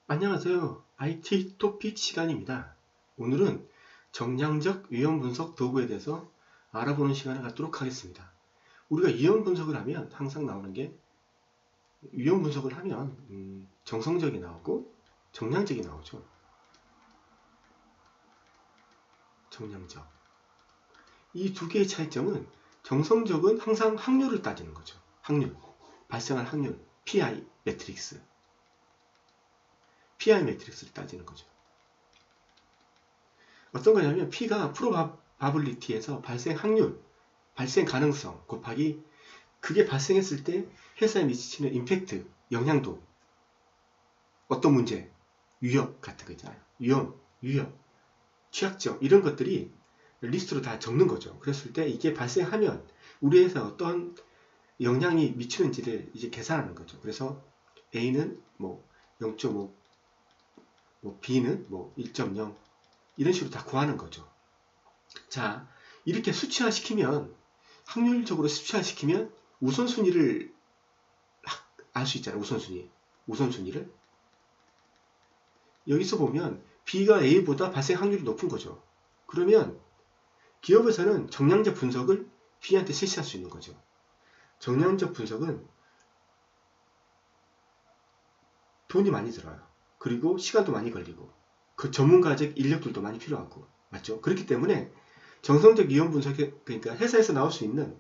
안녕하세요. IT 토픽 시간입니다. 오늘은 정량적 위험 분석 도구에 대해서 알아보는 시간을 갖도록 하겠습니다. 우리가 위험 분석을 하면 항상 나오는 게 위험 분석을 하면 정성적이 나오고 정량적이 나오죠. 정량적. 이 두 개의 차이점은 정성적은 항상 확률을 따지는 거죠. 확률. 발생할 확률. PI 매트릭스. PI 매트릭스를 따지는 거죠. 어떤 거냐면 P가 프로바빌리티에서 발생 확률, 발생 가능성 곱하기 그게 발생했을 때 회사에 미치는 임팩트, 영향도, 어떤 문제, 위협 같은 거 있잖아요. 위협, 취약점 이런 것들이 리스트로 다 적는 거죠. 그랬을 때 이게 발생하면 우리 회사에 어떤 영향이 미치는지를 이제 계산하는 거죠. 그래서 A는 뭐 0.5, 뭐 B는 뭐 1.0 이런 식으로 다 구하는 거죠. 자, 이렇게 수치화시키면 확률적으로 수치화시키면 우선순위를 알 수 있잖아요. 우선순위를 여기서 보면 B가 A보다 발생 확률이 높은 거죠. 그러면 기업에서는 정량적 분석을 B한테 실시할 수 있는 거죠. 정량적 분석은 돈이 많이 들어요. 그리고 시간도 많이 걸리고 그 전문가적 인력들도 많이 필요하고 맞죠? 그렇기 때문에 정성적 위험 분석, 그러니까 회사에서 나올 수 있는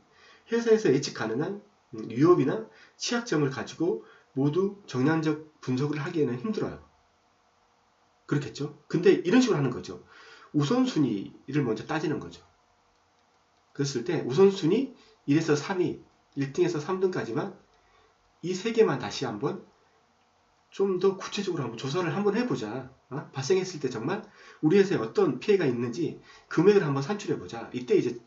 회사에서 예측 가능한 위협이나 취약점을 가지고 모두 정량적 분석을 하기에는 힘들어요. 그렇겠죠? 근데 이런 식으로 하는 거죠. 우선순위를 먼저 따지는 거죠. 그랬을 때 우선순위 1에서 3위, 1등에서 3등까지만 이 세 개만 다시 한번 좀 더 구체적으로 한번 조사를 한번 해보자. 발생했을 때 정말 우리 회사에 어떤 피해가 있는지 금액을 한번 산출해보자. 이때 이제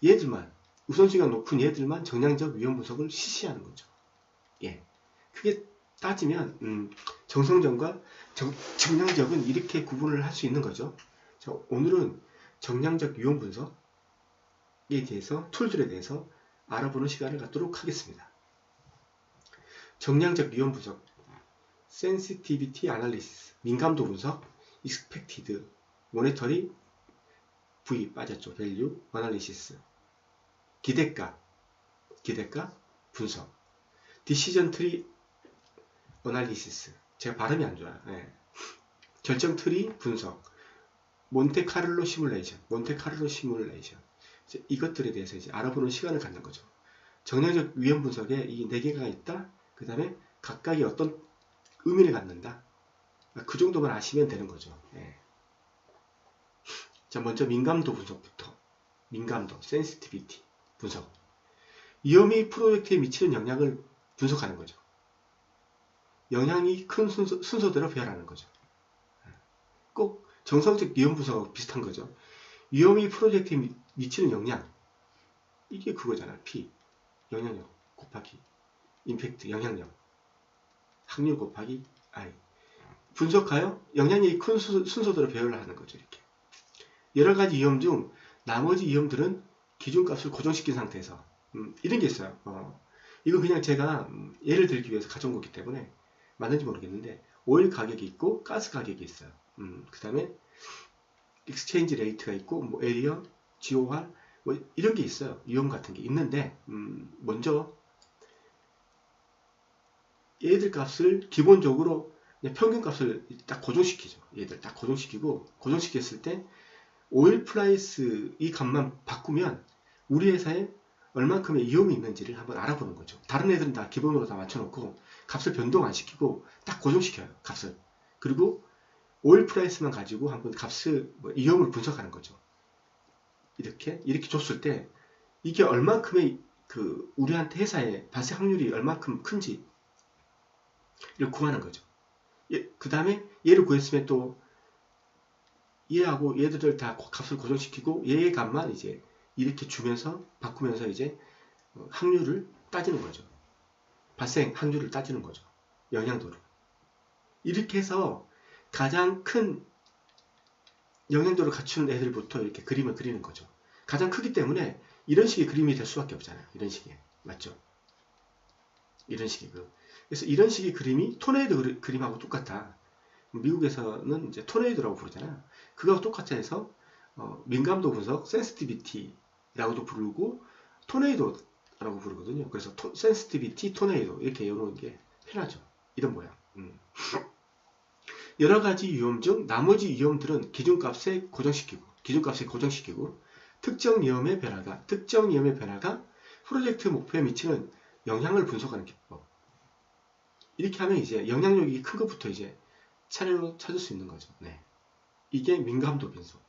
얘들만 우선순위가 높은 얘들만 정량적 위험 분석을 실시하는 거죠. 예, 크게 따지면 정성적과 정량적은 이렇게 구분을 할 수 있는 거죠. 자, 오늘은 정량적 위험 분석에 대해서 툴들에 대해서 알아보는 시간을 갖도록 하겠습니다. 정량적 위험 분석 sensitivity analysis, 민감도 분석, expected, monetary, V 빠졌죠. value, analysis, 기대가 분석, decision tree analysis, 제가 발음이 안 좋아요. 네. 결정 트리 분석, 몬테카를로 시뮬레이션, 이것들에 대해서 이제 알아보는 시간을 갖는 거죠. 정량적 위험 분석에 이 4개가 있다. 그 다음에 각각이 어떤 의미를 갖는다. 그 정도만 아시면 되는 거죠. 예. 자, 먼저 민감도 분석부터. 민감도, sensitivity 분석. 위험이 프로젝트에 미치는 영향을 분석하는 거죠. 영향이 큰 순서대로 배열하는 거죠. 꼭 정성적 위험 분석하고 비슷한 거죠. 위험이 프로젝트에 미치는 영향. 이게 그거잖아요. P. 영향력 곱하기 임팩트, 영향력. 확률 곱하기 I. 분석하여 영향력이 큰 순서대로 배열을 하는 거죠. 이렇게. 여러 가지 위험 중 나머지 위험들은 기준값을 고정시킨 상태에서 이런 게 있어요. 이건 그냥 제가 예를 들기 위해서 가져온 거기 때문에 맞는지 모르겠는데 오일 가격이 있고 가스 가격이 있어요. 그 다음에 익스체인지 레이트가 있고 뭐 에리어, GOR 뭐 이런 게 있어요. 위험 같은 게 있는데 먼저 얘들 값을 기본적으로 평균 값을 딱 고정시키죠. 얘들 딱 고정시키고 고정시켰을 때 오일 프라이스 이 값만 바꾸면 우리 회사에 얼만큼의 위험이 있는지를 한번 알아보는 거죠. 다른 애들은 다 기본으로 다 맞춰놓고 값을 변동 안 시키고 딱 고정시켜요. 값을. 그리고 오일 프라이스만 가지고 한번 값을 위험을 분석하는 거죠. 이렇게 줬을 때 이게 얼만큼의 우리한테 회사에 발생 확률이 얼만큼 큰지 이를 구하는 거죠. 그 다음에 얘를 구했으면 또 얘하고 얘들을 다 값을 고정시키고 얘의 값만 이제 이렇게 주면서 바꾸면서 이제 확률을 따지는 거죠. 발생 확률을 따지는 거죠. 영향도를. 이렇게 해서 가장 큰 영향도를 갖추는 애들부터 이렇게 그림을 그리는 거죠. 가장 크기 때문에 이런 식의 그림이 될 수밖에 없잖아요. 이런 식의. 맞죠? 이런 식의 그래서 이런 식의 그림이 토네이도 그림하고 똑같아. 미국에서는 이제 토네이도라고 부르잖아요. 그거와 똑같이 해서 민감도 분석, 센시티비티라고도 부르고 토네이도라고 부르거든요. 그래서 센시티비티, 토네이도 이렇게 외우는 게 편하죠. 이런 모양. 여러 가지 위험 중 나머지 위험들은 기준값에 고정시키고 특정 위험의 변화가 프로젝트 목표에 미치는 영향을 분석하는 기법. 이렇게 하면 이제 영향력이 큰 것부터 이제 차례로 찾을 수 있는 거죠. 네. 이게 민감도 분석.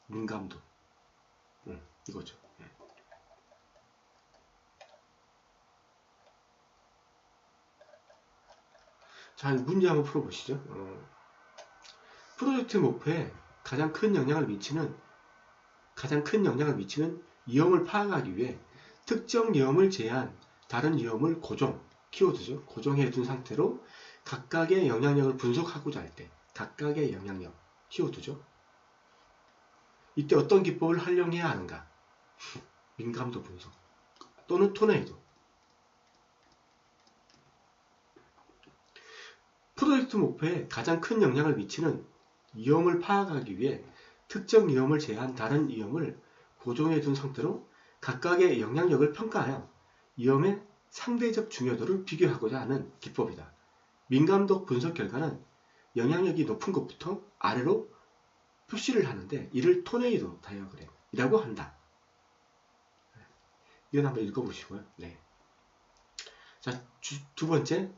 민감도. 이거죠. 네. 자, 문제 한번 풀어보시죠. 프로젝트 목표에 가장 큰 영향을 미치는 위험을 파악하기 위해 특정 위험을 제한 다른 위험을 키워드죠. 고정해 둔 상태로 각각의 영향력을 분석하고자 할 때 각각의 영향력 키워드죠. 이때 어떤 기법을 활용해야 하는가? 민감도 분석 또는 토네이도. 프로젝트 목표에 가장 큰 영향을 미치는 위험을 파악하기 위해 특정 위험을 제한 다른 위험을 고정해 둔 상태로 각각의 영향력을 평가하여 위험의 상대적 중요도를 비교하고자 하는 기법이다. 민감도 분석 결과는 영향력이 높은 것부터 아래로 표시를 하는데 이를 토네이도 다이어그램이라고 한다. 이건 한번 읽어보시고요. 네. 자, 두 번째,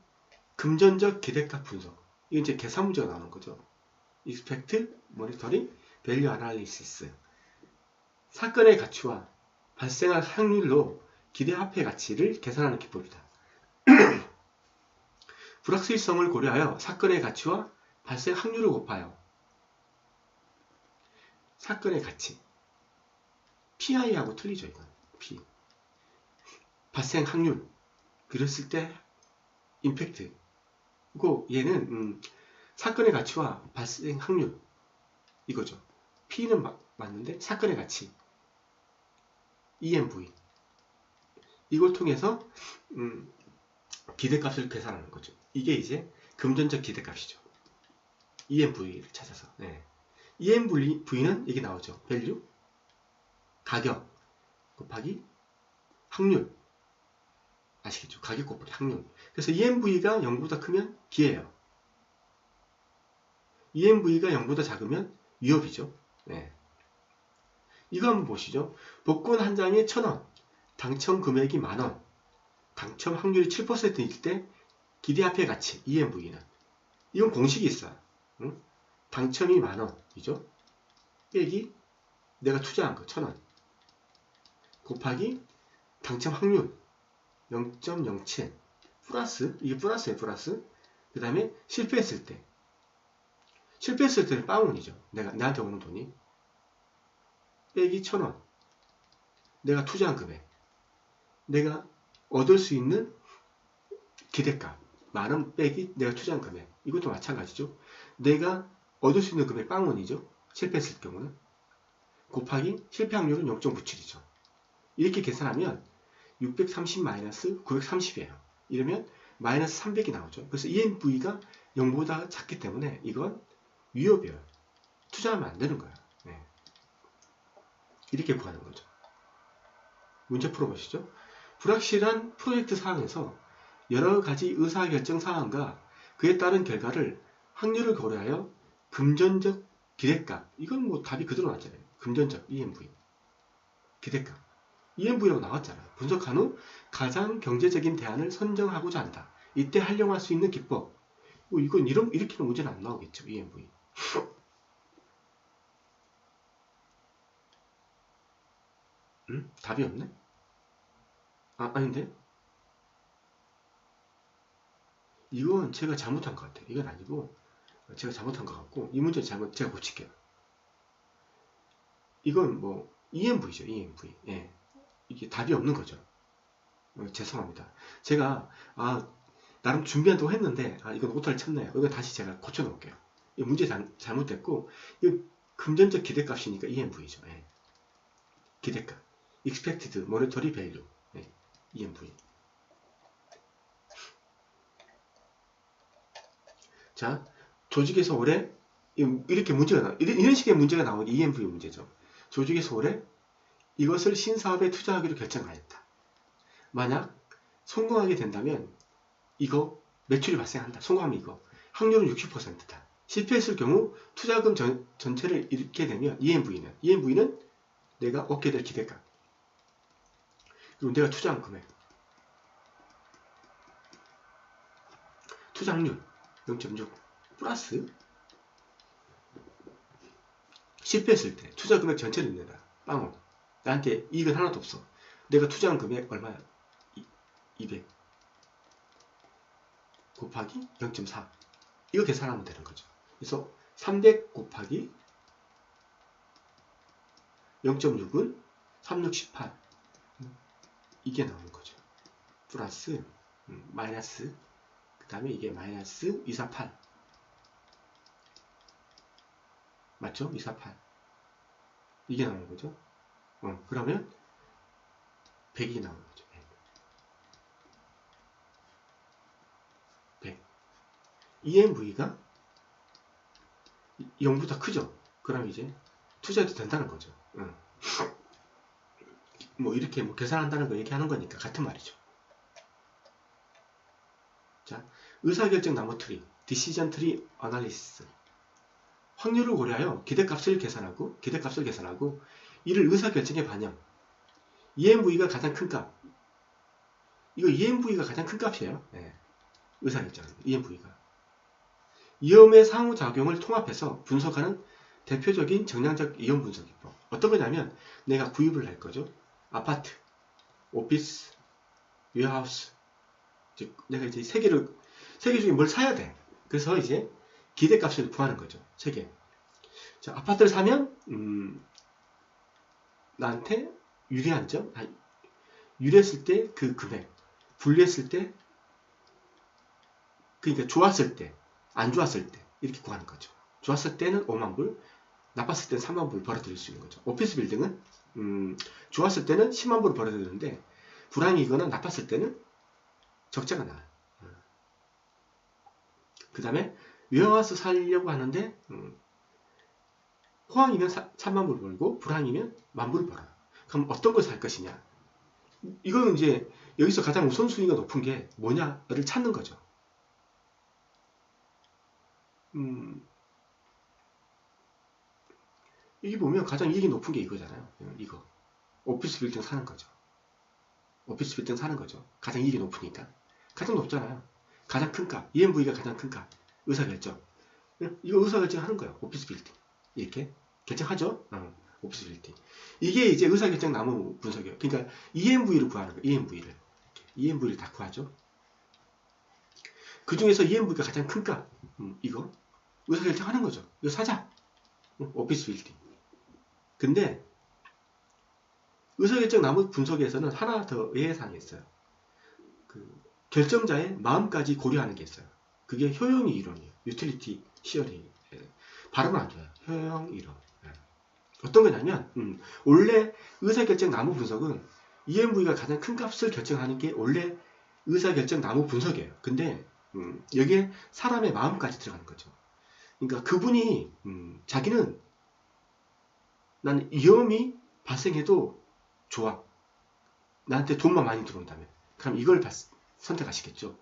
금전적 기대값 분석. 이건 이제 계산 문제가 나오는 거죠. Expect, Monetary, Value Analysis. 사건의 가치와 발생할 확률로 기대화폐 가치를 계산하는 기법이다. 불확실성을 고려하여 사건의 가치와 발생 확률을 곱하여 사건의 가치 PI하고 틀리죠. 이건 P 발생 확률 그랬을 때 임팩트 그리고 얘는 사건의 가치와 발생 확률 이거죠. P는 맞는데 사건의 가치 EMV 이걸 통해서 기대값을 계산하는 거죠. 이게 이제 금전적 기대값이죠. EMV를 찾아서. 네. EMV는 이게 나오죠. value, 가격 곱하기 확률. 아시겠죠? 가격 곱하기 확률. 그래서 EMV가 0보다 크면 기회예요. EMV가 0보다 작으면 위협이죠. 네. 이거 한번 보시죠. 복권 한 장에 1,000원, 당첨 금액이 만원, 당첨 확률이 7%일 때 기대화폐 가치 EMV는 이건 공식이 있어요. 응? 당첨이 만원이죠. 빼기 내가 투자한 거 1,000원 곱하기 당첨 확률 0.07 플러스 이게 플러스예요. 플러스 그 다음에 실패했을 때는 빵원이죠. 나한테 오는 돈이 빼기 1,000원 내가 투자한 금액 내가 얻을 수 있는 기대값 만원 빼기 내가 투자한 금액 이것도 마찬가지죠. 내가 얻을 수 있는 금액 빵원이죠. 실패했을 경우는 곱하기 실패 확률은 0.97이죠. 이렇게 계산하면 630-930이에요. 이러면 마이너스 300이 나오죠. 그래서 EMV가 0보다 작기 때문에 이건 위협이에요. 투자하면 안 되는 거예요. 네. 이렇게 구하는 거죠. 문제 풀어보시죠. 불확실한 프로젝트 사항에서 여러 가지 의사결정 사항과 그에 따른 결과를 확률을 고려하여 금전적 기대값 이건 뭐 답이 그대로 나왔잖아요. 금전적 EMV 기대값 EMV라고 나왔잖아요. 분석한 후 가장 경제적인 대안을 선정하고자 한다. 이때 활용할 수 있는 기법 이건 이렇게는 문제는 안 나오겠죠. EMV 답이 없네? 아닌데? 이건 제가 잘못한 것 같아요. 이건 아니고 제가 잘못한 것 같고 이 문제 제가 고칠게요. 이건 뭐 EMV죠. EMV. 예. 이게 답이 없는 거죠. 죄송합니다. 제가 나름 준비한다고 했는데 이건 오타를 쳤네요. 이거 다시 제가 고쳐 놓을게요. 이 문제 잘못됐고 이 금전적 기대값이니까 EMV죠. 예. 기대값. Expected Monetary Value. 예. EMV. 자, 조직에서 오래 이렇게 문제가 이런 식의 문제가 나오는 EMV 문제죠. 조직에서 오래 이것을 신사업에 투자하기로 결정하였다. 만약 성공하게 된다면 이거 매출이 발생한다. 성공하면 이거 확률은 60%다. 실패했을 경우 투자금 전체를 잃게 되면 EMV는 내가 얻게 될 기대감 그리고 내가 투자한 금액 투자확률 0.6 플러스 실패했을 때 투자 금액 전체를 잃는다. 빵원 나한테 이익은 하나도 없어. 내가 투자한 금액 얼마야? 200 곱하기 0.4 이거 계산하면 되는 거죠. 그래서 300 곱하기 0.6은 3618 이게 나오는 거죠. 플러스 마이너스 그 다음에 이게 마이너스 248 맞죠? 248 이게 나오는 거죠. 그러면 100이 나오는 거죠. 100 EMV가 0보다 크죠? 그럼 이제 투자해도 된다는 거죠. 뭐 이렇게 뭐 계산한다는 거 얘기하는 거니까 같은 말이죠. 자, 의사결정 나무 트리, 디시전 트리 어널리시스. 확률을 고려하여 기대값을 계산하고 이를 의사결정에 반영. EMV가 가장 큰 값. 이거 EMV가 가장 큰 값이에요. 네. 의사결정 EMV가. 위험의 상호작용을 통합해서 분석하는 대표적인 정량적 이론 분석 기법. 어떤 거냐면 내가 구입을 할 거죠. 아파트, 오피스, 웨어하우스. 내가 이제 세 개 중에 뭘 사야 돼. 그래서 이제 기대값을 구하는 거죠. 세 개. 자, 아파트를 사면 나한테 유리한 점, 유리했을 때 그 금액, 불리했을 때, 그러니까 좋았을 때, 안 좋았을 때 이렇게 구하는 거죠. 좋았을 때는 5만 불, 나빴을 때는 3만 불 벌어들일 수 있는 거죠. 오피스 빌딩은 좋았을 때는 10만 불을 벌어들이는데 불황이거나 나빴을 때는 적자가 나요. 그 다음에 웨어하우스 살려고 하는데 호황이면 3만 불 벌고 불황이면 1만 불 벌어요. 그럼 어떤 걸 살 것이냐? 이거는 이제 여기서 가장 우선순위가 높은 게 뭐냐를 찾는 거죠. 여기 보면 가장 이익이 높은 게 이거잖아요. 이거. 오피스 빌딩 사는 거죠. 오피스 빌딩 사는 거죠. 가장 이익이 높으니까. 가장 높잖아요. 가장 큰 값. EMV가 가장 큰 값. 의사결정. 이거 의사결정 하는 거예요. 오피스 빌딩. 이렇게. 결정하죠? 오피스 빌딩. 이게 이제 의사결정 나무 분석이에요. 그러니까 EMV를 구하는 거예요. EMV를 다 구하죠. 그 중에서 EMV가 가장 큰 값. 이거. 의사결정 하는 거죠. 이거 사자. 오피스 빌딩. 근데 의사결정 나무 분석에서는 하나 더 예외사항이 있어요. 그 결정자의 마음까지 고려하는 게 있어요. 그게 효용의 이론이에요. 유틸리티 시어링. 발음은 안 좋아요. 효용 이론. 어떤 거냐면 원래 의사결정 나무 분석은 EMV가 가장 큰 값을 결정하는 게 원래 의사결정 나무 분석이에요. 근데 여기에 사람의 마음까지 들어가는 거죠. 그러니까 그분이 자기는 나는 위험이 발생해도 좋아. 나한테 돈만 많이 들어온다면. 그럼 이걸 선택하시겠죠.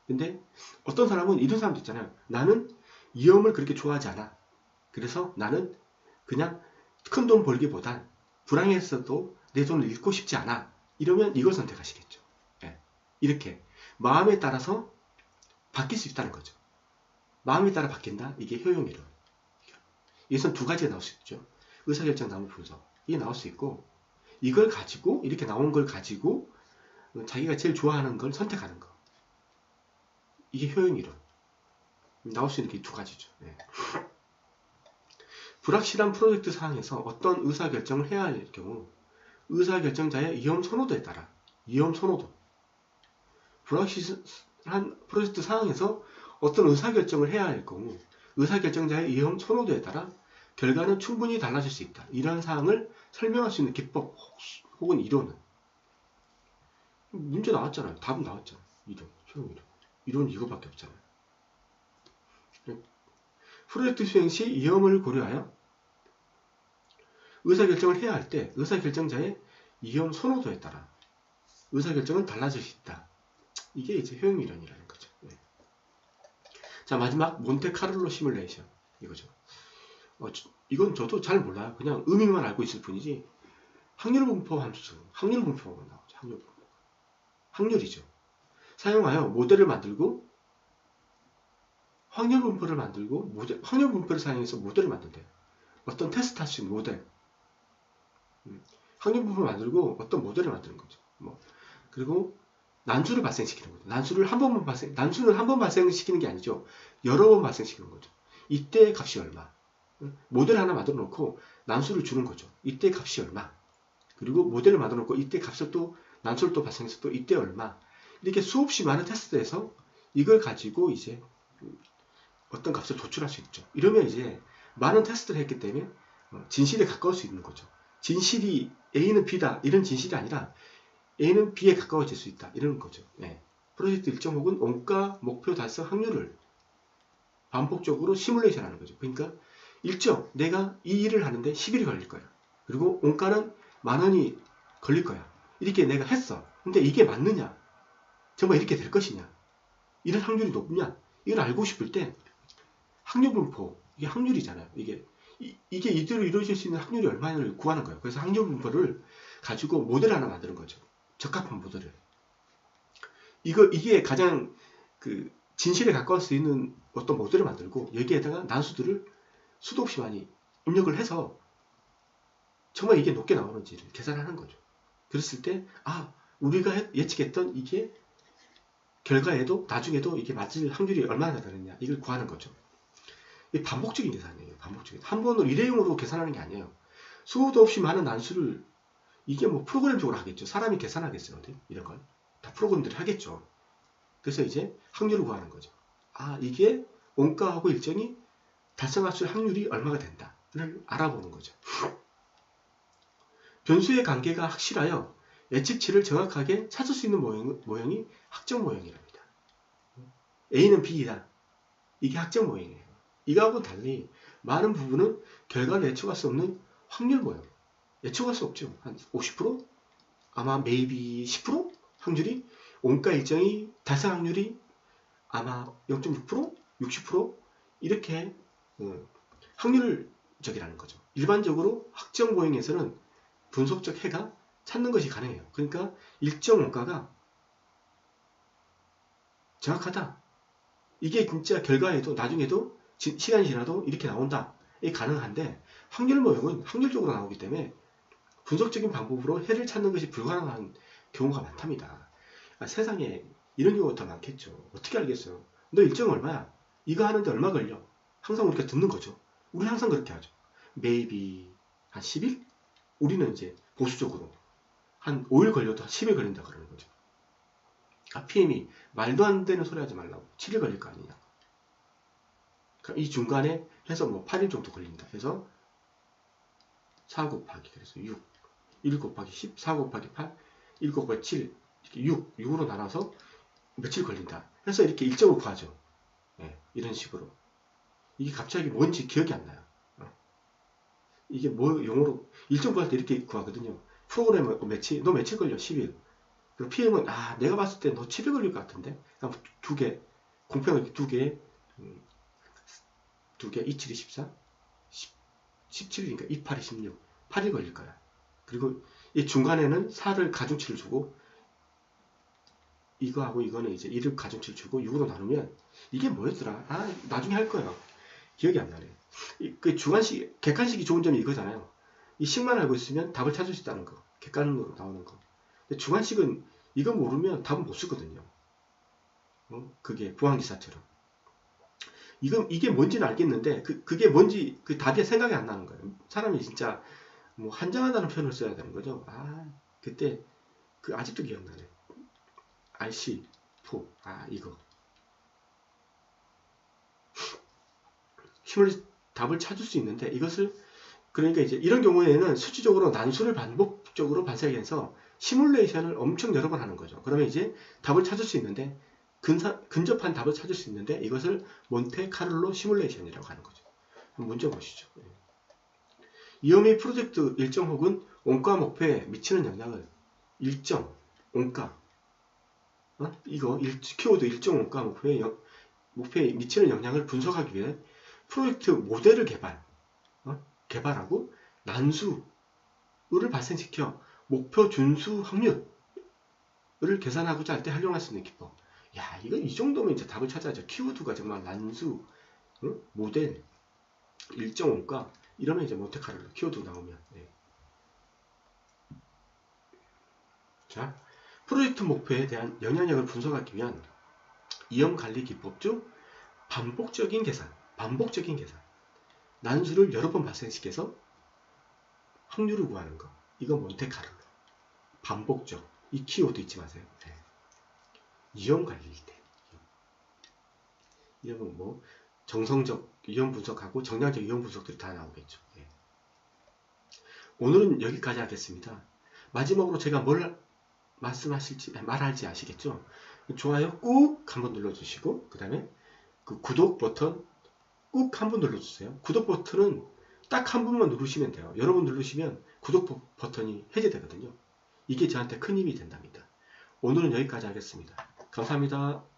근데 어떤 사람은 이런 사람도 있잖아요. 나는 위험을 그렇게 좋아하지 않아. 그래서 나는 그냥 큰 돈 벌기보단 불황했어도 내 돈을 잃고 싶지 않아. 이러면 이걸 선택하시겠죠. 네. 이렇게 마음에 따라서 바뀔 수 있다는 거죠. 마음에 따라 바뀐다. 이게 효용이론. 여기서는 두 가지가 나올 수 있죠. 의사결정 나무 분석. 이게 나올 수 있고 이걸 가지고 이렇게 나온 걸 가지고 자기가 제일 좋아하는 걸 선택하는 거. 이게 효용이론. 나올 수 있는 게 두 가지죠. 네. 불확실한 프로젝트 상황에서 어떤 의사결정을 해야 할 경우 의사결정자의 위험 선호도에 따라 위험 선호도 불확실한 프로젝트 상황에서 어떤 의사결정을 해야 할 경우 의사결정자의 위험 선호도에 따라 결과는 충분히 달라질 수 있다. 이러한 사항을 설명할 수 있는 기법 혹은 이론은 문제 나왔잖아요. 답은 나왔잖아요. 이론, 효용 이론. 이론은 이거밖에 없잖아요. 프로젝트 수행 시 위험을 고려하여 의사결정을 해야 할 때 의사결정자의 위험 선호도에 따라 의사결정은 달라질 수 있다. 이게 이제 효용이론이라는 거죠. 네. 자, 마지막 몬테카를로 시뮬레이션 이거죠. 이건 저도 잘 몰라요. 그냥 의미만 알고 있을 뿐이지 확률분포 함수, 확률분포가 나오죠. 확률이죠. 사용하여 모델을 만들고 확률분포를 만들고 확률분포를 사용해서 모델을 만든대요. 어떤 테스트 할 수 있는 모델. 확률분포를 만들고 어떤 모델을 만드는 거죠. 그리고 난수를 발생시키는 거죠. 난수는 한 번 발생시키는 게 아니죠. 여러 번 발생시키는 거죠. 이때 값이 얼마. 모델 하나 만들어 놓고 난수를 주는 거죠. 이때 값이 얼마. 그리고 모델을 만들어 놓고 이때 값을 또 난수를 또 발생해서 또 이때 얼마. 이렇게 수없이 많은 테스트에서 이걸 가지고 이제 어떤 값을 도출할 수 있죠. 이러면 이제 많은 테스트를 했기 때문에 진실에 가까울 수 있는 거죠. 진실이 A는 B다 이런 진실이 아니라 A는 B에 가까워질 수 있다 이런 거죠. 네. 프로젝트 일정 혹은 원가 목표 달성 확률을 반복적으로 시뮬레이션 하는 거죠. 그러니까 일정 내가 이 일을 하는데 10일이 걸릴 거야. 그리고 원가는 10,000원이 걸릴 거야. 이렇게 내가 했어. 근데 이게 맞느냐? 정말 이렇게 될 것이냐? 이런 확률이 높냐? 이걸 알고 싶을 때 확률분포, 이게 확률이잖아요. 이게 이대로 이루어질 수 있는 확률이 얼마를 구하는 거예요. 그래서 확률분포를 가지고 모델 하나 만드는 거죠. 적합한 모델을. 이게 가장 진실에 가까울 수 있는 어떤 모델을 만들고 여기에다가 난수들을 수도 없이 많이 입력을 해서 정말 이게 높게 나오는지를 계산하는 거죠. 그랬을 때 우리가 예측했던 이게 결과에도 나중에도 이게 맞을 확률이 얼마나 되느냐 이걸 구하는 거죠. 이게 반복적인 계산이에요. 반복적인. 한 번으로 일회용으로 계산하는 게 아니에요. 수도 없이 많은 난수를 이게 프로그램적으로 하겠죠. 사람이 계산하겠어요. 이런 걸. 다 프로그램들이 하겠죠. 그래서 이제 확률을 구하는 거죠. 이게 원가하고 일정이 달성할 수 있는 확률이 얼마가 된다를 알아보는 거죠. 변수의 관계가 확실하여 예측치를 정확하게 찾을 수 있는 모형이 확정 모형이랍니다. A는 B이다. 이게 확정 모형이에요. 이거하고는 달리 많은 부분은 결과를 예측할 수 없는 확률 모형. 예측할 수 없죠. 한 50%? 아마 maybe 10%? 확률이 원가 일정이 달성 확률이 아마 0.6%? 60%? 이렇게 확률적이라는 거죠. 일반적으로 확정 모형에서는 분석적 해가 찾는 것이 가능해요. 그러니까 일정 원가가 정확하다. 이게 진짜 결과에도 나중에도 시간이 지나도 이렇게 나온다. 이게 가능한데 확률 모형은 확률적으로 나오기 때문에 분석적인 방법으로 해를 찾는 것이 불가능한 경우가 많답니다. 세상에 이런 경우가 더 많겠죠. 어떻게 알겠어요? 너 일정 얼마야? 이거 하는데 얼마 걸려? 항상 우리가 듣는 거죠. 우리 항상 그렇게 하죠. maybe 한 10일? 우리는 이제 보수적으로 한 5일 걸려도 10일 걸린다 그러는 거죠. PM이 말도 안 되는 소리 하지 말라고. 7일 걸릴 거 아니냐. 그러니까 이 중간에 해서 8일 정도 걸린다. 해서 4 곱하기 그래서 6, 1 곱하기 10, 4 곱하기 8, 1 곱하기 7, 이렇게 6으로 나눠서 며칠 걸린다. 해서 이렇게 일정을 구하죠. 네, 이런 식으로. 이게 갑자기 뭔지 기억이 안 나요. 이게 뭐 용어로 일정 구할 때 이렇게 구하거든요. 프로그램은 너 며칠 걸려? 10일. 그리고 PM은 내가 봤을 때 너 7일 걸릴 것 같은데. 그럼 두 개, 공평하게 두 개, 27이 14, 17이니까 28이 16, 8일 걸릴 거야. 그리고 이 중간에는 4를 가중치를 주고 이거하고 이거는 이제 1을 가중치를 주고 6으로 나누면 이게 뭐였더라? 나중에 할 거예요. 기억이 안 나네. 그 주관식, 객관식이 좋은 점이 이거잖아요. 이 식만 알고 있으면 답을 찾을 수 있다는 거. 객관으로 나오는 거. 근데 주관식은 이거 모르면 답은 못 쓰거든요. 그게 부항기사처럼. 이게 뭔지는 알겠는데 그게 뭔지 그 답이 생각이 안 나는 거예요. 사람이 진짜 한장하다는 표현을 써야 되는 거죠. 그때 아직도 기억나네. RC, 포, 이거. 답을 찾을 수 있는데 이것을 그러니까 이제 이런 경우에는 수치적으로 난수를 반복적으로 발생해서 시뮬레이션을 엄청 여러 번 하는 거죠. 그러면 이제 답을 찾을 수 있는데 근접한 답을 찾을 수 있는데 이것을 몬테카를로 시뮬레이션이라고 하는 거죠. 문제 보시죠. 이어미 프로젝트 일정 혹은 원가 목표에 미치는 영향을 일정, 원가, 이거 키워드 일정 원가 목표에 미치는 영향을 분석하기 위해 프로젝트 모델을 개발하고 난수를 발생시켜 목표 준수 확률을 계산하고자 할 때 활용할 수 있는 기법. 야, 이거 이 정도면 이제 답을 찾아야죠. 키워드가 정말 난수, 모델, 일정 원가 이러면 이제 몬테카를로 키워드 나오면. 네. 자, 프로젝트 목표에 대한 영향력을 분석하기 위한 이염관리 기법 중 반복적인 계산, 난수를 여러 번 발생시켜서 확률을 구하는 거. 이건 몬테카를로. 반복적. 이 키워드 잊지 마세요. 네. 이염관리일 때. 이러면 뭐 정성적 이염 분석하고 정량적 이염 분석들이 다 나오겠죠. 네. 오늘은 여기까지 하겠습니다. 마지막으로 제가 뭘 말할지 아시겠죠? 좋아요 꾹 한번 눌러주시고 그 다음에 그 구독 버튼 꾹 한번 눌러주세요. 구독 버튼은 딱 한 번만 누르시면 돼요. 여러 번 누르시면 구독 버튼이 해제되거든요. 이게 저한테 큰 힘이 된답니다. 오늘은 여기까지 하겠습니다. 감사합니다.